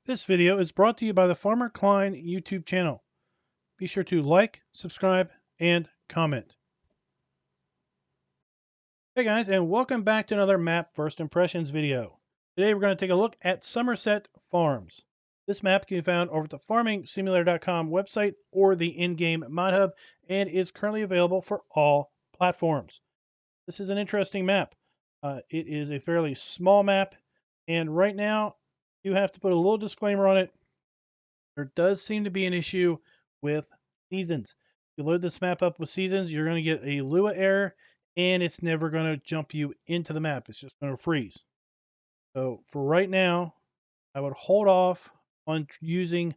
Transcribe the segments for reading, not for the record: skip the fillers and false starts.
This video is brought to you by the Farmer Klein YouTube channel. Be sure to like, subscribe, and comment. Hey guys, and welcome back to another map first impressions video. Today we're going to take a look at Somerset Farms. This map can be found over at the farmingsimulator.com website or the in-game mod hub and is currently available for all platforms. This is an interesting map. It is a fairly small map, and right now you have to put a little disclaimer on it. There does seem to be an issue with seasons. If you load this map up with seasons, you're going to get a Lua error, and it's never going to jump you into the map. It's just going to freeze. So for right now, I would hold off on using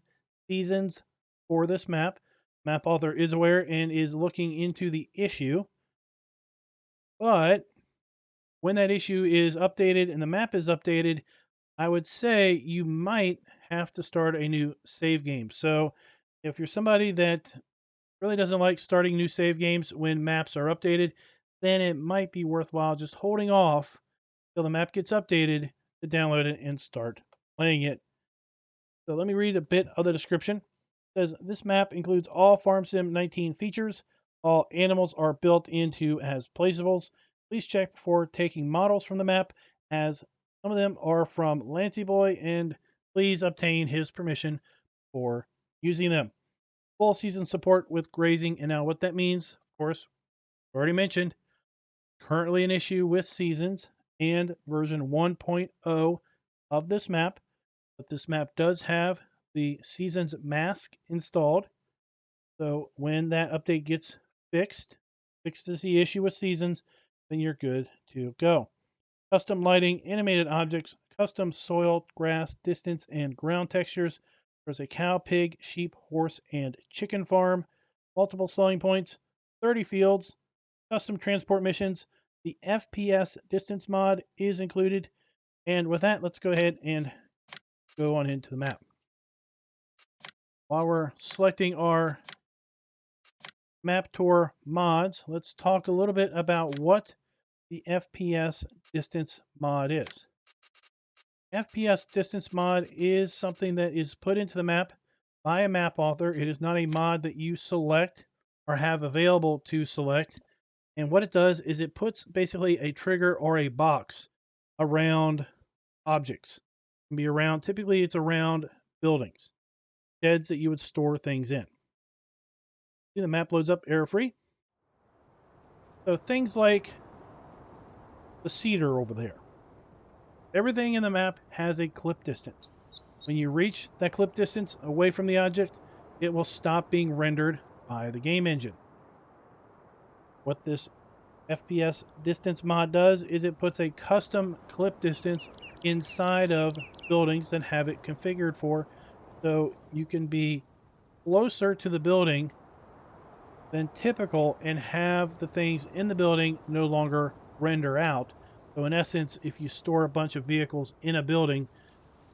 seasons for this map. Map author is aware and is looking into the issue. But when that issue is updated and the map is updated, I would say you might have to start a new save game. So if you're somebody that really doesn't like starting new save games when maps are updated, then it might be worthwhile just holding off till the map gets updated to download it and start playing it. So let me read a bit of the description. It says, this map includes all FarmSim 19 features. All animals are built into as placeables. Please check before taking models from the map, as some of them are from Lancyboi, and please obtain his permission for using them. Full season support with grazing, and now what that means, of course, already mentioned, currently an issue with seasons and version 1.0 of this map, but this map does have the seasons mask installed. So when that update gets fixes the issue with seasons, then you're good to go. Custom lighting, animated objects, custom soil, grass, distance, and ground textures. There's a cow, pig, sheep, horse, and chicken farm. Multiple selling points, 30 fields, custom transport missions. The FPSDistance mod is included. And with that, let's go ahead and go on into the map. While we're selecting our map tour mods, let's talk a little bit about what the FPSDistance mod is. FPSDistance mod is something that is put into the map by a map author. It is not a mod that you select or have available to select. And what it does is it puts basically a trigger or a box around objects. It can be around, typically it's around buildings, sheds that you would store things in. See, the map loads up error-free. So things like the cedar over there. Everything in the map has a clip distance. When you reach that clip distance away from the object, it will stop being rendered by the game engine. What this FPSDistance mod does is it puts a custom clip distance inside of buildings that have it configured for, so you can be closer to the building than typical and have the things in the building no longer render out. So in essence, if you store a bunch of vehicles in a building,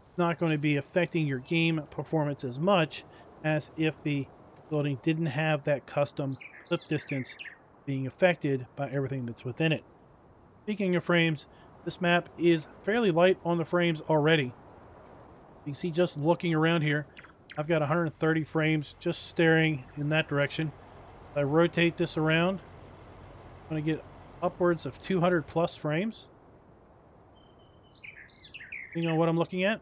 it's not going to be affecting your game performance as much as if the building didn't have that custom clip distance being affected by everything that's within it. Speaking of frames, this map is fairly light on the frames already. You can see just looking around here, I've got 130 frames just staring in that direction. If I rotate this around, I'm going to get upwards of 200 plus frames. You know what I'm looking at?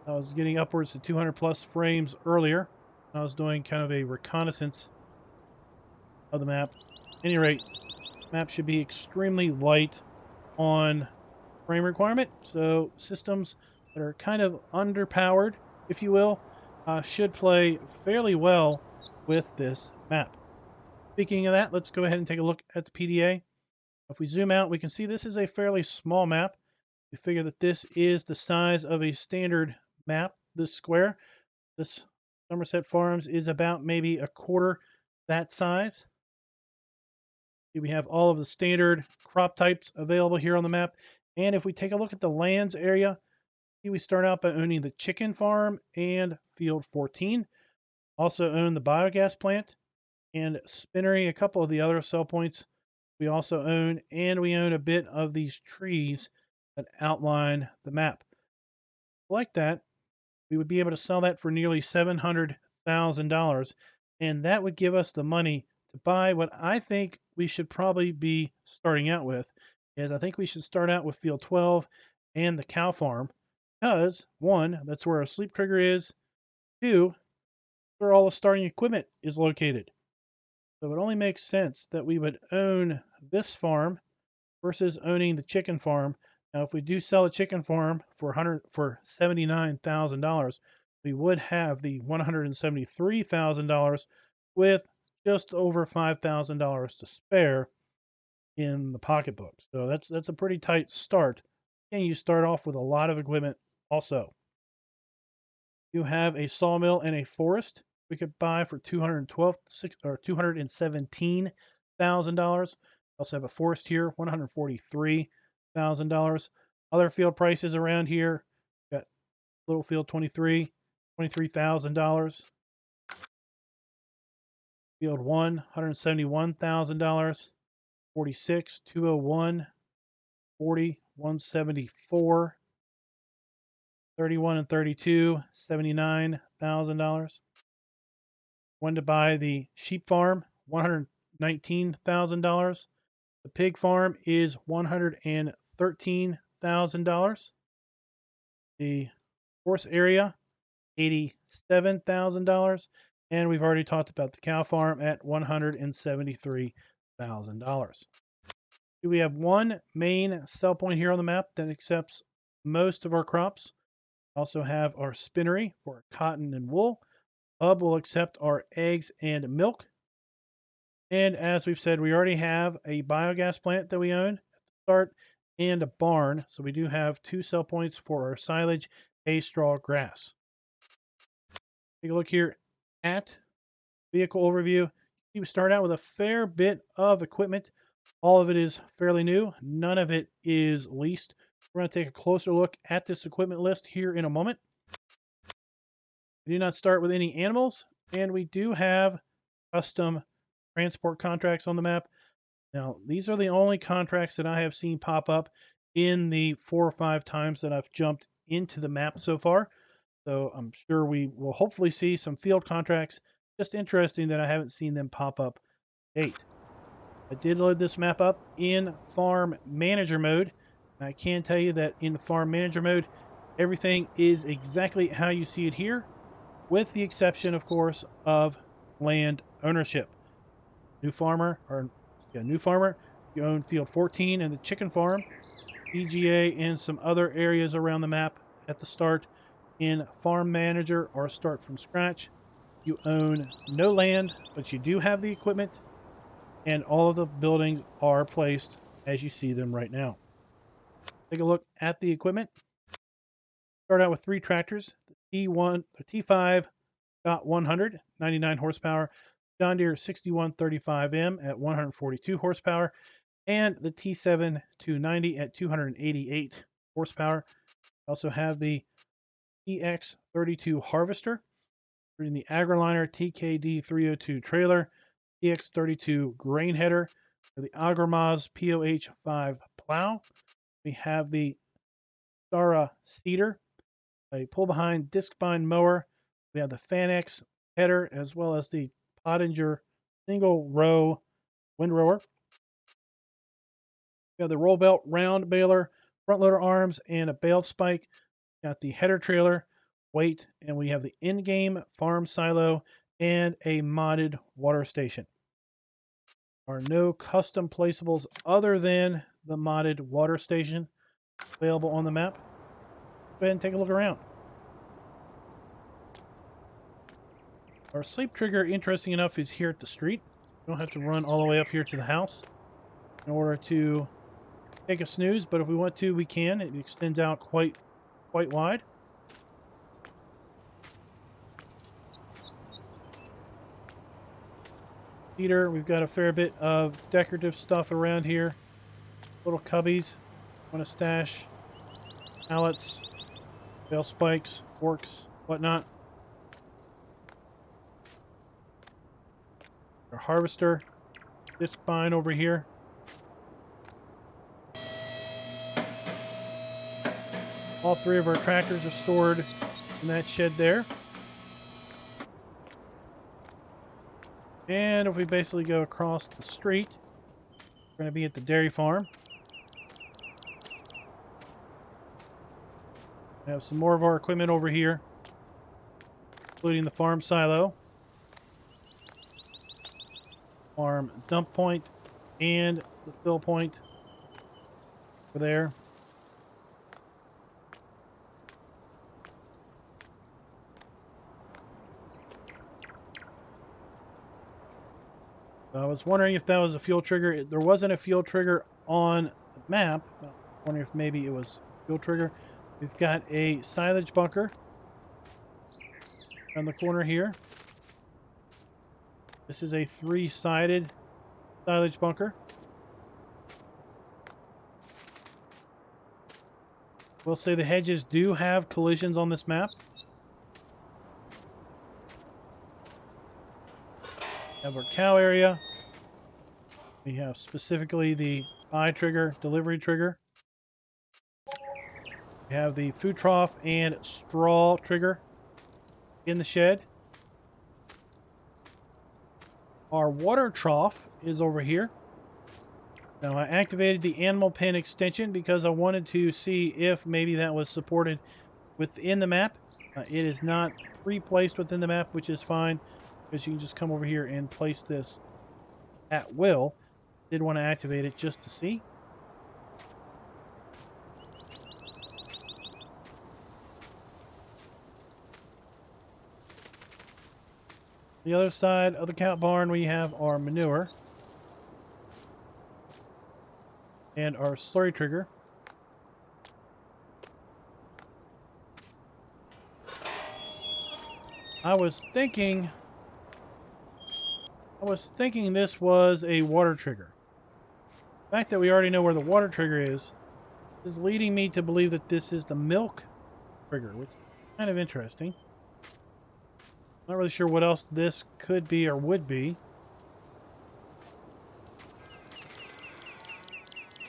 I was getting upwards to 200 plus frames earlier. I was doing kind of a reconnaissance of the map. At any rate, the map should be extremely light on frame requirement. So systems that are kind of underpowered, if you will, should play fairly well with this map. Speaking of that, let's go ahead and take a look at the PDA. If we zoom out, we can see this is a fairly small map. We figure that this is the size of a standard map, this square. This Somerset Farms is about maybe a quarter that size. Here we have all of the standard crop types available here on the map. And if we take a look at the lands area, here we start out by owning the chicken farm and field 14. Also own the biogas plant and spinnery, a couple of the other sell points we also own, and we own a bit of these trees that outline the map. Like that, we would be able to sell that for nearly $700,000, and that would give us the money to buy what I think we should probably be starting out with. Is I think we should start out with field 12 and the cow farm, because one, that's where our sleep trigger is. Two, where all the starting equipment is located. So it only makes sense that we would own this farm versus owning the chicken farm. Now, if we do sell a chicken farm for $79,000, we would have the $173,000 with just over $5,000 to spare in the pocketbook. So that's a pretty tight start. And you start off with a lot of equipment also. You have a sawmill and a forest we could buy for $217,000. Also have a forest here, $143,000. Other field prices around here, got little field $23,000. Field 1, $171,000. 46, 201, 40, 174. 31 and 32, $79,000. When to buy the sheep farm, $119,000. The pig farm is $113,000. The horse area, $87,000. And we've already talked about the cow farm at $173,000. We have one main sell point here on the map that accepts most of our crops. Also have our spinnery for cotton and wool. Hub will accept our eggs and milk. And as we've said, we already have a biogas plant that we own at the start and a barn. So we do have two sell points for our silage, hay, straw, grass. Take a look here at vehicle overview. We start out with a fair bit of equipment. All of it is fairly new. None of it is leased. We're going to take a closer look at this equipment list here in a moment. We do not start with any animals, and we do have custom transport contracts on the map. Now, these are the only contracts that I have seen pop up in the 4 or 5 times that I've jumped into the map so far. So I'm sure we will hopefully see some field contracts. Just interesting that I haven't seen them pop up to date. I did load this map up in farm manager mode. I can tell you that in the farm manager mode, everything is exactly how you see it here, with the exception, of course, of land ownership. New farmer, you own field 14 and the chicken farm, EGA, and some other areas around the map at the start. In farm manager or start from scratch, you own no land, but you do have the equipment, and all of the buildings are placed as you see them right now. Take a look at the equipment. Start out with 3 tractors. The T5 got 199 horsepower, John Deere 6135M at 142 horsepower, and the T7 290 at 288 horsepower. Also have the TX32 harvester, the AgriLiner TKD 302 trailer, TX32 grain header, the Agromaz POH5 plow. We have the Stara seeder, a pull-behind disc-bind mower. We have the FanX header, as well as the Pottinger single-row windrower. We have the roll belt round baler, front loader arms, and a bale spike. Got the header trailer, weight, and we have the in-game farm silo and a modded water station. There are no custom placeables other than the modded water station available on the map. Go ahead and take a look around. Our sleep trigger, interesting enough, is here at the street. You don't have to run all the way up here to the house in order to take a snooze, but if we want to, we can. It extends out quite wide. Heater, we've got a fair bit of decorative stuff around here. Little cubbies, want to stash pallets, bale spikes, forks, whatnot. Our harvester, disc bind over here. All three of our tractors are stored in that shed there. And if we basically go across the street, we're going to be at the dairy farm. We have some more of our equipment over here, including the farm silo, farm dump point, and the fill point over there. I was wondering if that was a fuel trigger. There wasn't a fuel trigger on the map. I was wondering if maybe it was a fuel trigger. We've got a silage bunker on the corner here. This is a three-sided silage bunker. We'll say the hedges do have collisions on this map. We have our cow area. We have specifically the buy trigger, delivery trigger. We have the food trough and straw trigger in the shed. Our water trough is over here. Now I activated the animal pen extension because I wanted to see if maybe that was supported within the map. It is not pre-placed within the map, which is fine because you can just come over here and place this at will. Did want to activate it just to see. The other side of the cow barn, we have our manure and our slurry trigger. I was thinking this was a water trigger. The fact that we already know where the water trigger is leading me to believe that this is the milk trigger, which is kind of interesting. Not really sure what else this could be or would be.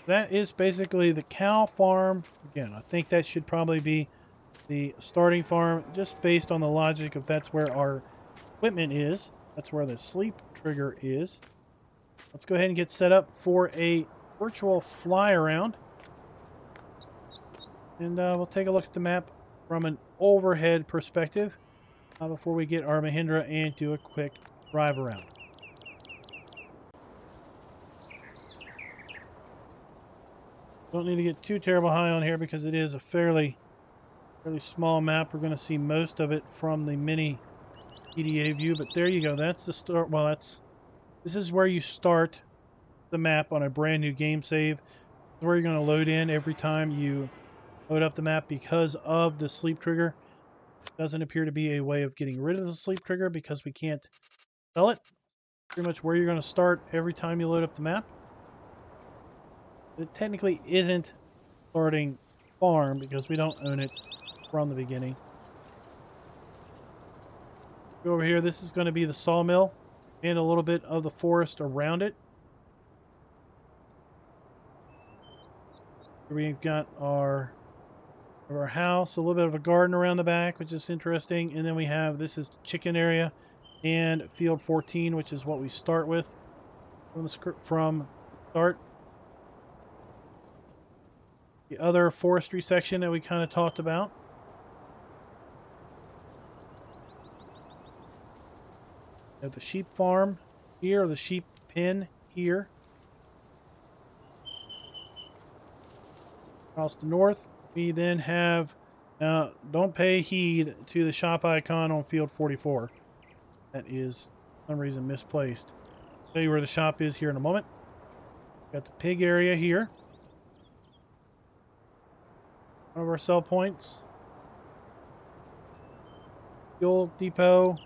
That is basically the cow farm. Again, I think that should probably be the starting farm, just based on the logic of that's where our equipment is. That's where the sleep trigger is. Let's go ahead and get set up for a virtual fly around. And we'll take a look at the map from an overhead perspective before we get our Mahindra and do a quick drive around. Don't need to get too terrible high on here because it is a fairly small map. We're going to see most of it from the mini PDA view, but there you go. That's the start. Well, this is where you start the map on a brand new game save. This is where you're going to load in every time you load up the map because of the sleep trigger. It doesn't appear to be a way of getting rid of the sleep trigger because we can't sell it. Pretty much where you're going to start every time you load up the map. It technically isn't starting farm because we don't own it from the beginning. Go over here. This is going to be the sawmill and a little bit of the forest around it. Here we've got our house, a little bit of a garden around the back, which is interesting. And then we have, this is the chicken area and field 14, which is what we start with from the start. The other forestry section that we kind of talked about. We have the sheep farm here, or the sheep pen here. Across the north, we then have, now don't pay heed to the shop icon on field 44. That is, for some reason, misplaced. I'll tell you where the shop is here in a moment. Got the pig area here. One of our sell points. Fuel depot.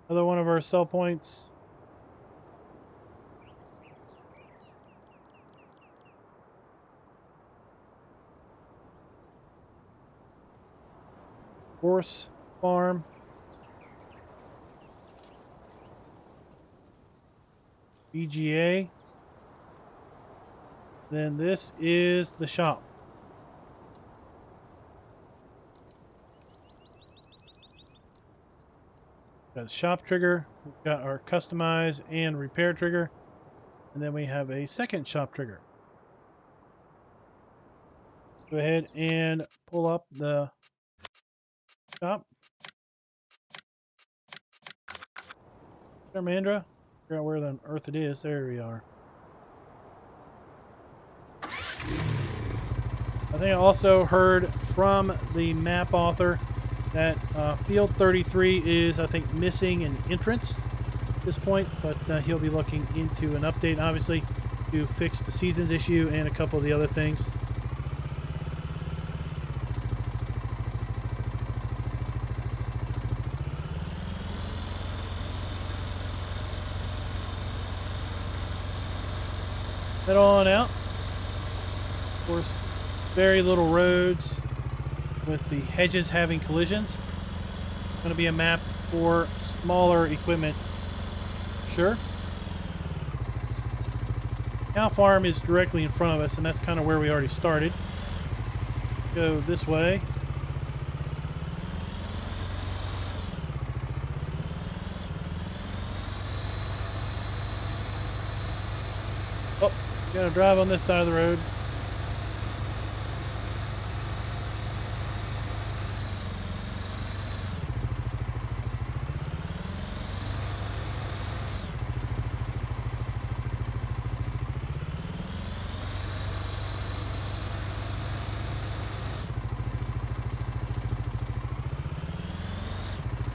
Another one of our sell points. Horse farm. BGA. Then this is the shop. Got a shop trigger. We've got our customize and repair trigger. And then we have a second shop trigger. Go ahead and pull up the shop. Mandra. Figure out where on earth it is. There we are. I think I also heard from the map author that field 33 is, I think, missing an entrance at this point, but he'll be looking into an update, obviously, to fix the seasons issue and a couple of the other things. Head on out. Of course, very little roads with the hedges having collisions. It's going to be a map for smaller equipment. Sure. Cow farm is directly in front of us, and that's kind of where we already started. Go this way. Oh, we gotta drive on this side of the road.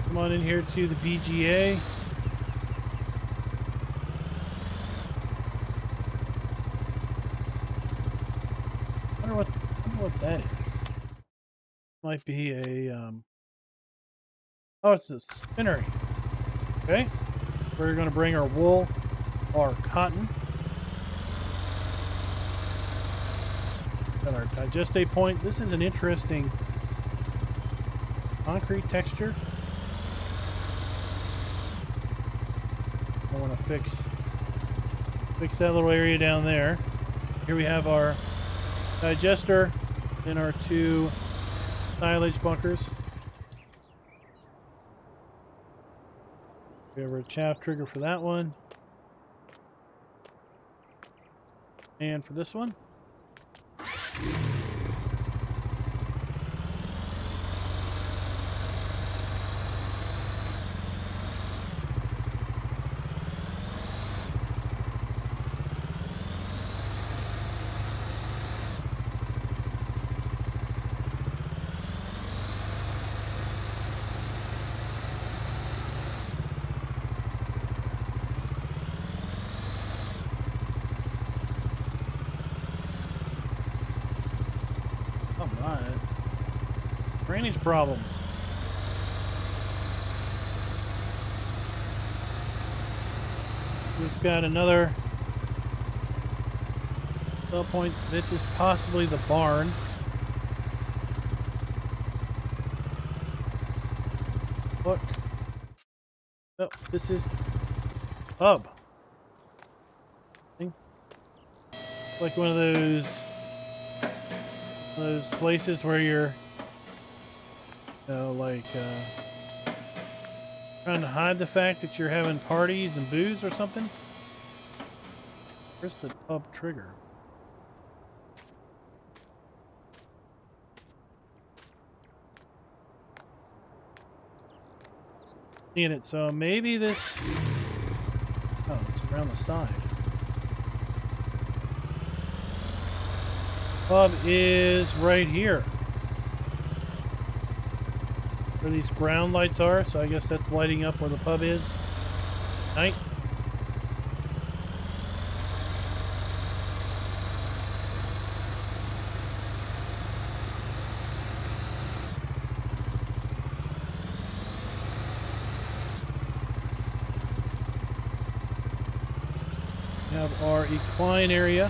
Come on in here to the BGA. I wonder what that is. Might be a oh, it's a spinnery. Okay, we're gonna bring our wool or cotton. Got our digestate point. This is an interesting concrete texture. I want to fix that little area down there. Here we have our digester and our two silage bunkers. We have our chaff trigger for that one. And for this one. Drainage problems. We've got another sell point. This is possibly the barn. Look. Oh, this is pub. Like one of those places where you're trying to hide the fact that you're having parties and booze or something. Where's the pub trigger? Seeing it, so maybe this. Oh, it's around the side. Pub is right here. Where these ground lights are, so I guess that's lighting up where the pub is. Night. We have our equine area.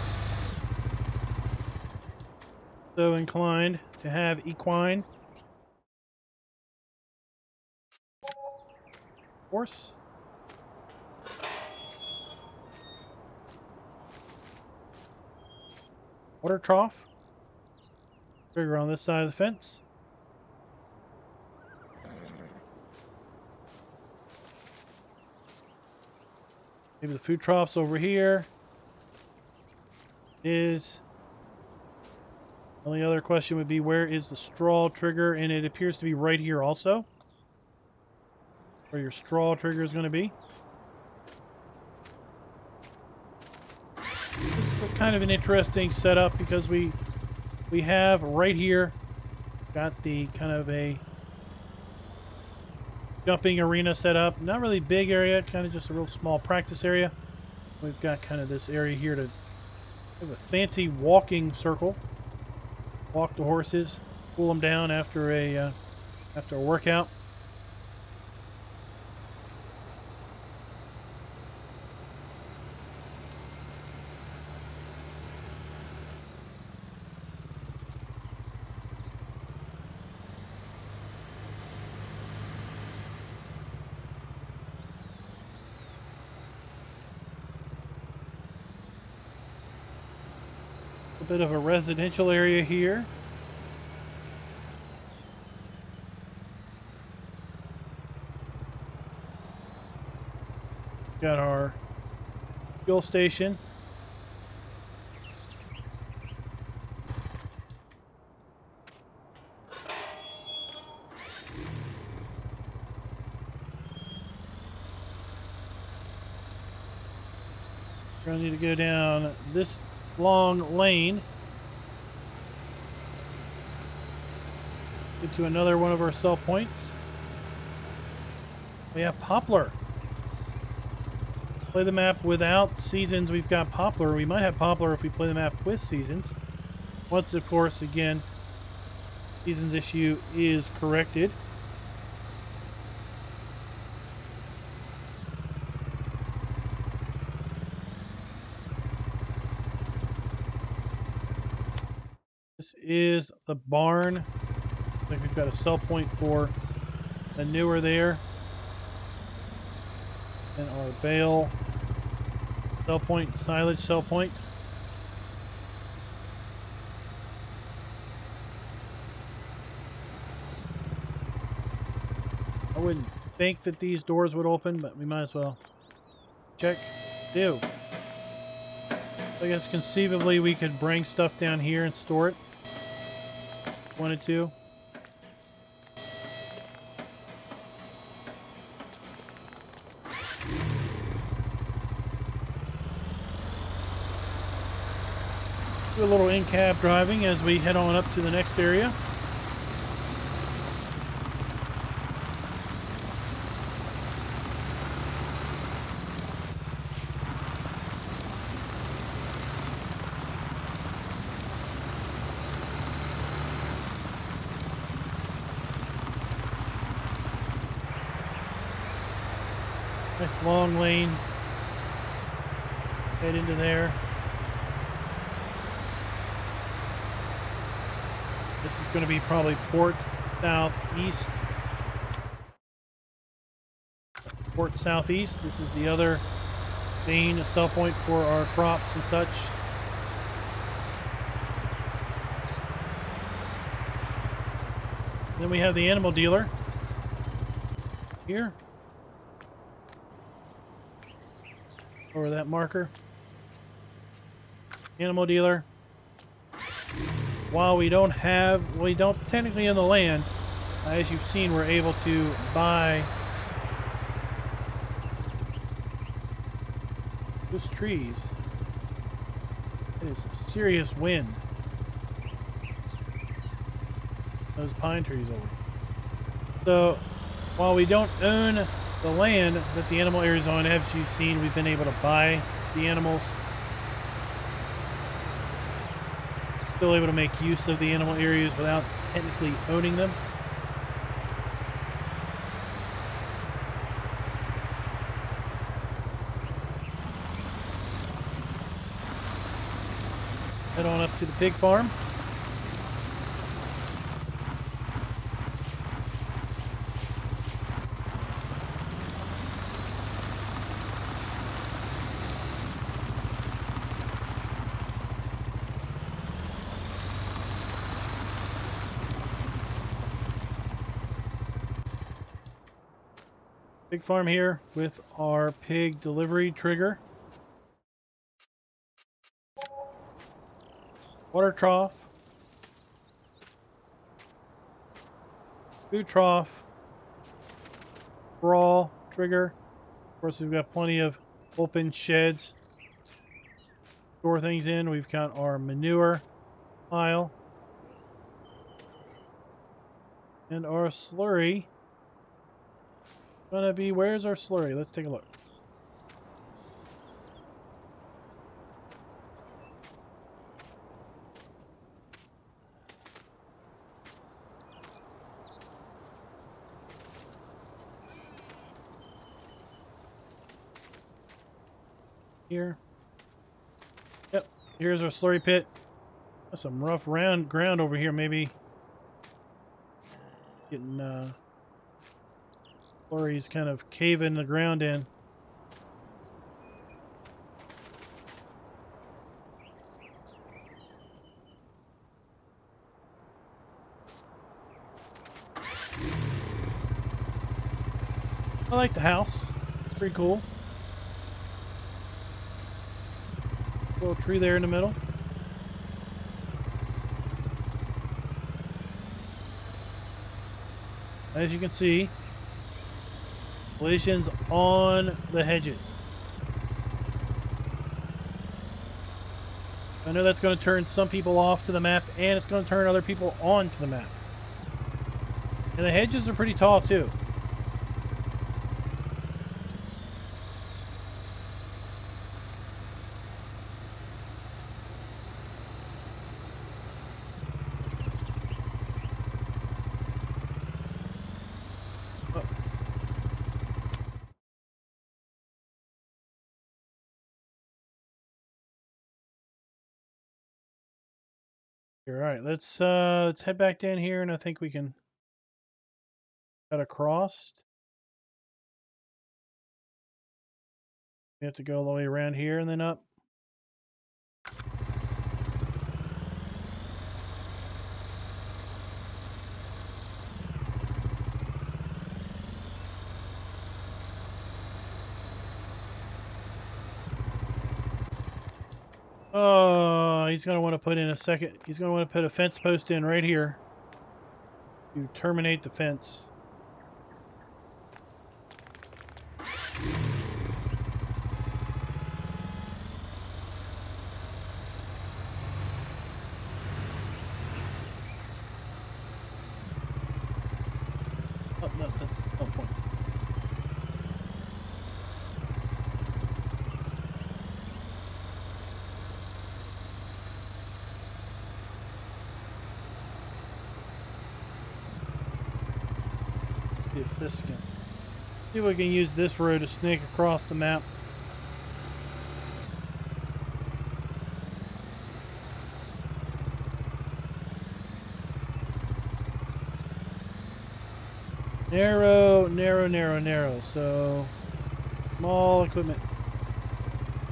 So inclined to have equine. Horse. water trough. Trigger on this side of the fence. Maybe the food trough's over here. Is the only other question would be, where is the straw trigger? And it appears to be right here also, where your straw trigger is going to be. This is kind of an interesting setup because we have right here got the kind of a jumping arena set up. Not really big area, kind of just a real small practice area. We've got kind of this area here to have a fancy walking circle. Walk the horses, cool them down after a workout. A bit of a residential area here. Got our fuel station. We're gonna need to go down this long lane. Get to another one of our sell points. We have poplar. Play the map without seasons, we've got poplar. We might have poplar if we play the map with seasons. Once, of course, again, seasons issue is corrected. This is the barn. I think we've got a sell point for the newer there. And our bale sell point, silage sell point. I wouldn't think that these doors would open, but we might as well check. Do. I guess conceivably we could bring stuff down here and store it. Wanted to. Do a little in-cab driving as we head on up to the next area. Nice long lane. Head into there. This is going to be probably port southeast. Port southeast. This is the other main sell point for our crops and such. Then we have the animal dealer here. Over that marker. Animal dealer. While we don't technically in the land, as you've seen, we're able to buy those trees. It is some serious wind. Those pine trees over. So, while we don't own the land that the animal area is on, as you've seen, we've been able to buy the animals. Still able to make use of the animal areas without technically owning them. Head on up to the pig farm. Pig farm here with our pig delivery trigger. Water trough. Food trough. Brawl trigger. Of course, we've got plenty of open sheds. Store things in. We've got our manure pile. And our slurry. Gonna be, where's our slurry? Let's take a look. Here. Yep, here's our slurry pit. That's some rough round ground over here, maybe. Getting slurry's kind of caving the ground in. I like the house. Pretty cool. Little tree there in the middle. As you can see, collisions on the hedges. I know that's going to turn some people off to the map, and it's going to turn other people on to the map. And the hedges are pretty tall too. All right, let's head back down here, and I think we can cut across. We have to go all the way around here and then up. Oh, he's going to want to put in a second. He's going to want to put a fence post in right here to terminate the fence. Oh, no, that's no point. See if this can. See if we can use this road to snake across the map. Narrow, narrow, narrow, narrow. So small equipment.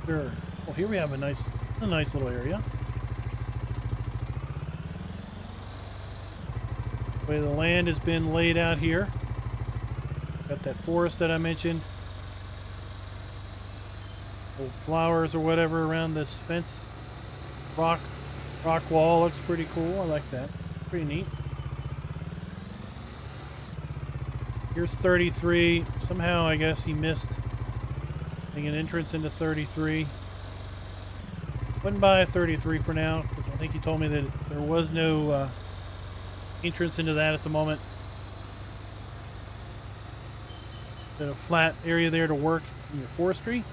Sure. Well, here we have a nice little area. The way the land has been laid out here. Got that forest that I mentioned. Old flowers or whatever around this fence. Rock wall looks pretty cool. I like that. Pretty neat. Here's 33. Somehow I guess he missed getting an entrance into 33. Wouldn't buy a 33 for now because I think he told me that there was no entrance into that at the moment. A flat area there to work in your forestry.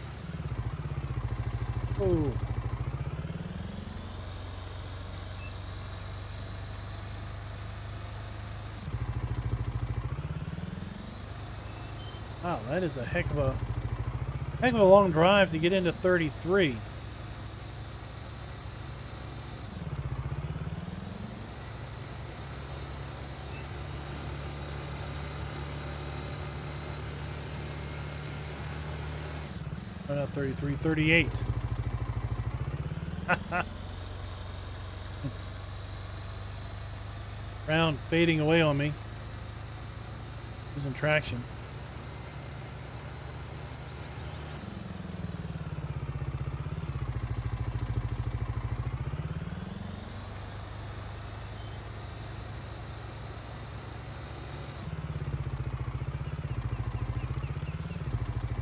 Oh. Wow, that is a heck of a long drive to get into 33. Oh, not 33, 38. Round fading away on me. Losing traction.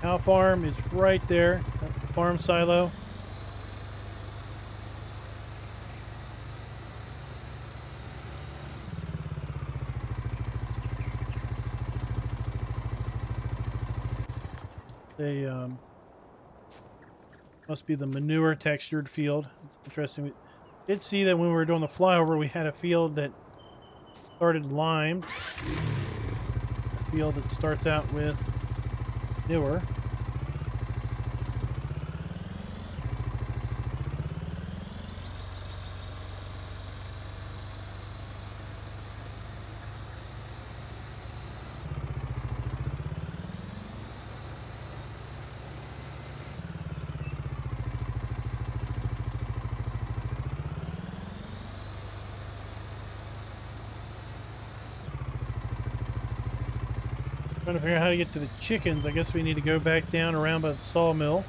Cow farm is right there. That's the farm silo. They must be the manure textured field. It's interesting. We did see that when we were doing the flyover, we had a field that started limed. A field that starts out with manure. Trying to figure out how to get to the chickens. I guess we need to go back down around by the sawmill.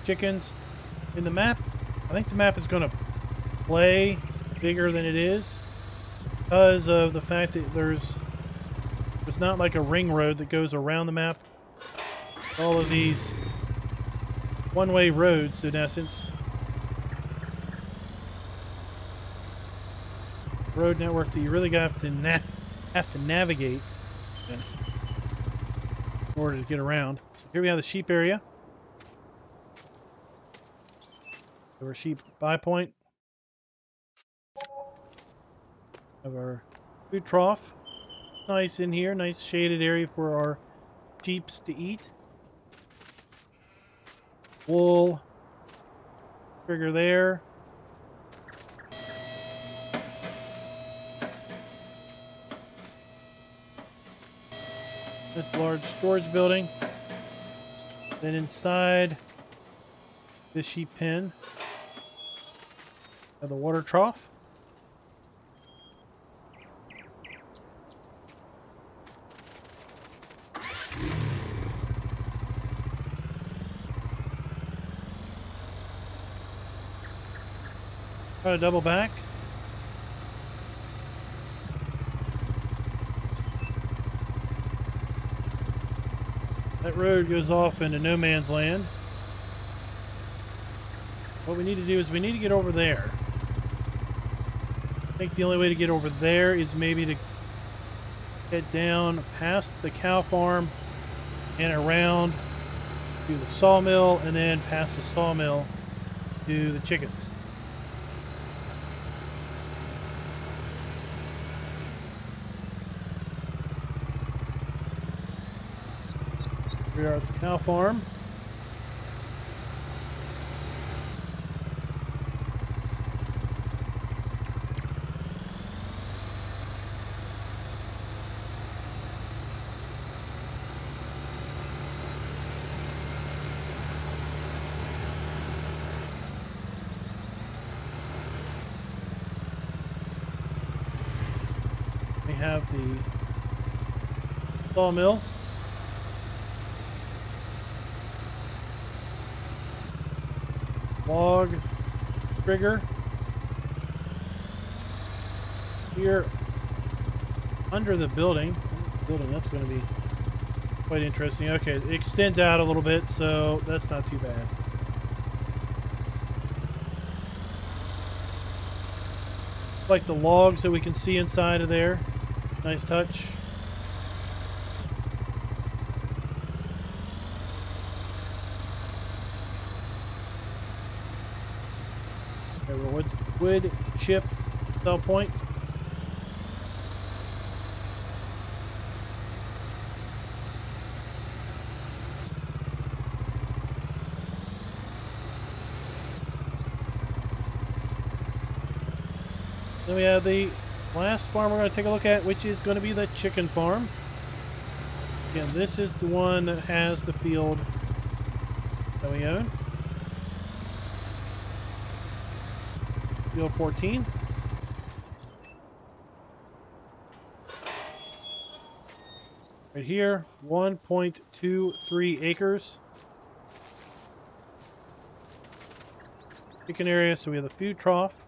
Chickens in the map. I think the map is going to play bigger than it is because of the fact that there's not like a ring road that goes around the map. All of these one-way roads, in essence. Road network that you really have to navigate in order to get around. So here we have the sheep area. Our sheep buy point. Have our food trough. Nice in here. Nice shaded area for our sheeps to eat. Wool. Trigger there. This large storage building. Then inside this sheep pen, have the water trough. Try to double back. That road goes off into no man's land. What we need to do is we need to get over there. I think the only way to get over there is maybe to head down past the cow farm and around to the sawmill and then past the sawmill to the chickens. We are at the cow farm. We have the sawmill. Log trigger here under the building. That's going to be quite interesting. Okay, it extends out a little bit, so that's not too bad. Like the logs that we can see inside of there. Nice touch. Wood chip cell point. Then we have the last farm we're going to take a look at, which is going to be the chicken farm. Again, this is the one that has the field that we own. Field 14. Right here, 1.23 acres. Chicken area, so we have the food trough.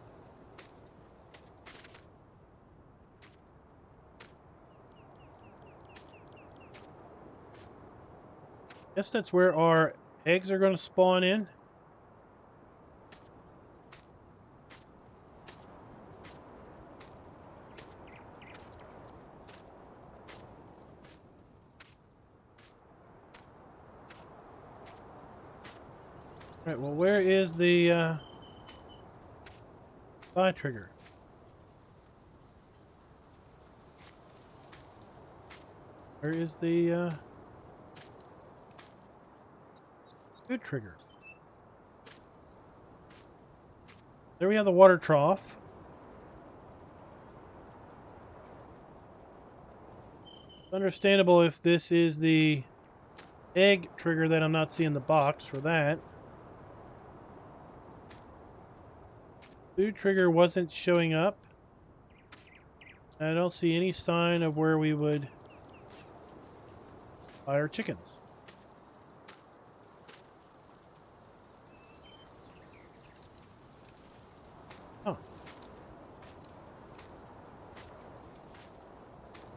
Guess that's where our eggs are going to spawn in. All right, well, where is the buy trigger? Where is the food trigger? There we have the water trough. It's understandable if this is the egg trigger that I'm not seeing the box for that. Food trigger wasn't showing up. I don't see any sign of where we would buy our chickens. Oh.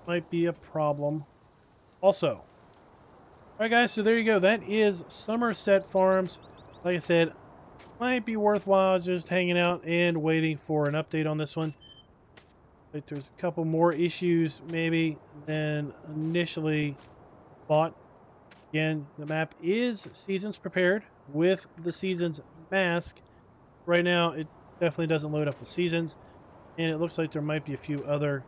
Might be a problem. Also. Alright guys, so there you go. That is Somerset Farms. Like I said, might be worthwhile just hanging out and waiting for an update on this one. Like there's a couple more issues maybe than initially thought. Again, the map is seasons prepared with the seasons mask. Right now, it definitely doesn't load up with seasons, and it looks like there might be a few other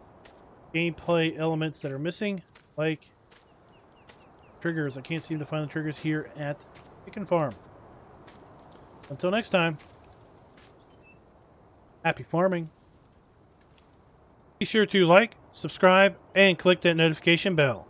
gameplay elements that are missing, like triggers. I can't seem to find the triggers here at Chicken Farm. Until next time, happy farming. Be sure to like, subscribe, and click that notification bell.